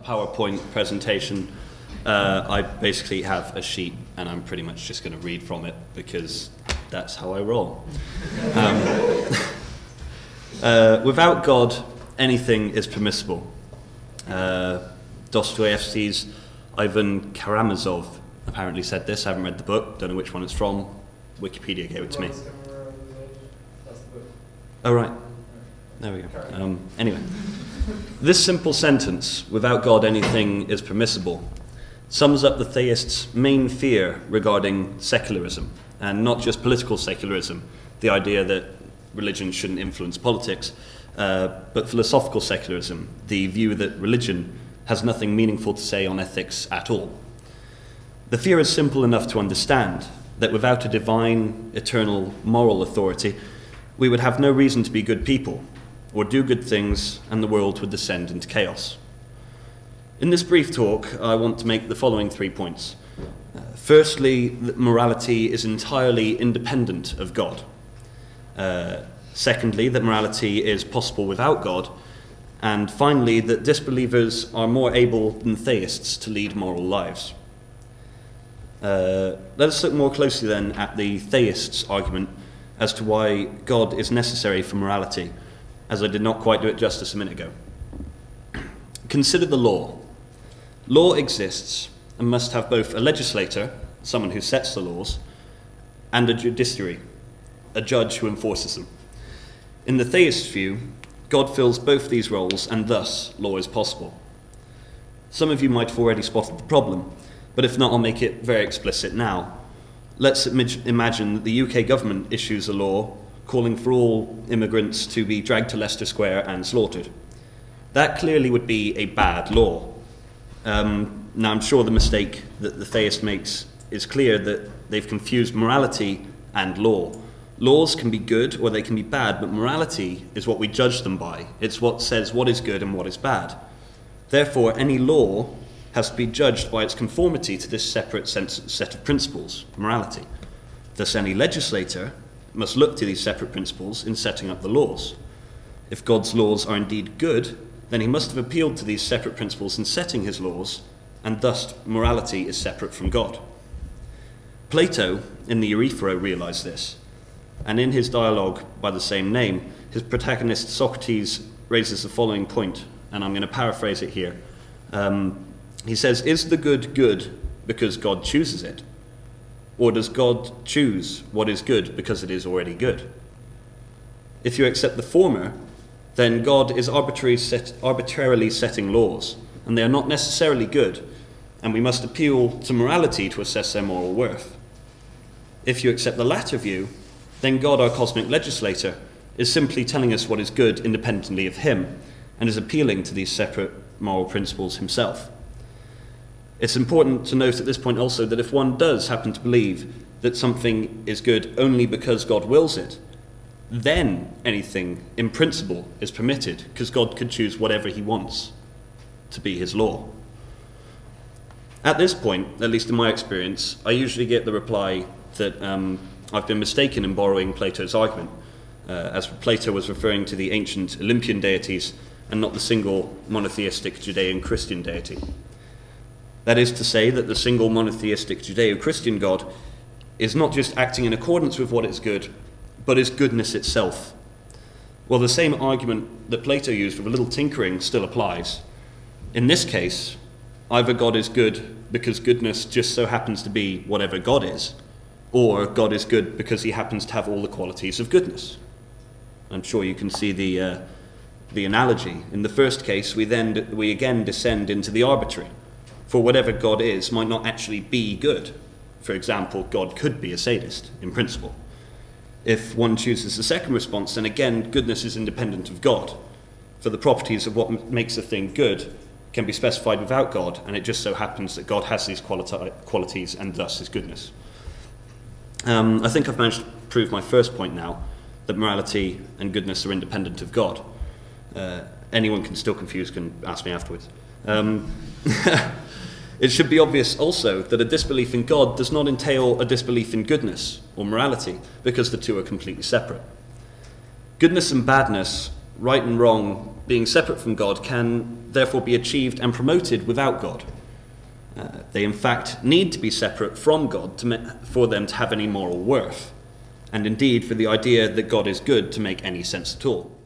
PowerPoint presentation. I basically have a sheet, and I'm pretty much just going to read from it because that's how I roll. Without God, anything is permissible. Dostoevsky's Ivan Karamazov apparently said this. I haven't read the book, don't know which one it's from. Wikipedia gave it to me. Oh, right. There we go. Anyway, this simple sentence, without God anything is permissible, sums up the theist's main fear regarding secularism, and not just political secularism, the idea that religion shouldn't influence politics, but philosophical secularism, the view that religion has nothing meaningful to say on ethics at all. The fear is simple enough to understand, that without a divine, eternal, moral authority, we would have no reason to be good people, or do good things, and the world would descend into chaos. In this brief talk, I want to make the following 3 points. Firstly, that morality is entirely independent of God. Secondly, that morality is possible without God. And finally, that disbelievers are more able than theists to lead moral lives. Let us look more closely then at the theist's argument as to why God is necessary for morality, as I did not quite do it justice a minute ago. Consider the law. Law exists and must have both a legislator, someone who sets the laws, and a judiciary, a judge who enforces them. In the theist's view, God fills both these roles, and thus law is possible. Some of you might have already spotted the problem, but if not, I'll make it very explicit now. Let's imagine that the UK government issues a law calling for all immigrants to be dragged to Leicester Square and slaughtered. That clearly would be a bad law. Now, I'm sure the mistake that the theist makes is clear, that they've confused morality and law. Laws can be good or they can be bad, but morality is what we judge them by. It's what says what is good and what is bad. Therefore, any law has to be judged by its conformity to this separate set of principles, morality. Thus, any legislator must look to these separate principles in setting up the laws. If God's laws are indeed good, then he must have appealed to these separate principles in setting his laws, and thus morality is separate from God. Plato, in the Erythro, realized this. And in his dialogue by the same name, his protagonist Socrates raises the following point, and I'm going to paraphrase it here. He says, is the good good because God chooses it? Or does God choose what is good because it is already good? If you accept the former, then God is arbitrarily setting laws, and they are not necessarily good, and we must appeal to morality to assess their moral worth. If you accept the latter view, then God, our cosmic legislator, is simply telling us what is good independently of him, and is appealing to these separate moral principles himself. It's important to note at this point also that if one does happen to believe that something is good only because God wills it, then anything in principle is permitted, because God could choose whatever he wants to be his law. At this point, at least in my experience, I usually get the reply that I've been mistaken in borrowing Plato's argument, as Plato was referring to the ancient Olympian deities and not the single monotheistic Judean-Christian deity. That is to say that the single monotheistic Judeo-Christian God is not just acting in accordance with what is good, but is goodness itself. Well, the same argument that Plato used with a little tinkering still applies. In this case, either God is good because goodness just so happens to be whatever God is, or God is good because he happens to have all the qualities of goodness. I'm sure you can see the analogy. In the first case, we again descend into the arbitrary. For whatever God is might not actually be good. For example, God could be a sadist, in principle. If one chooses the second response, then again, goodness is independent of God. For the properties of what makes a thing good can be specified without God, and it just so happens that God has these qualities and thus his goodness. I think I've managed to prove my first point now, that morality and goodness are independent of God. Anyone can still confuse, can ask me afterwards. It should be obvious also that a disbelief in God does not entail a disbelief in goodness or morality, because the two are completely separate. Goodness and badness right and wrong, being separate from God, can therefore be achieved and promoted without God. They in fact need to be separate from God for them to have any moral worth, and indeed for the idea that God is good to make any sense at all.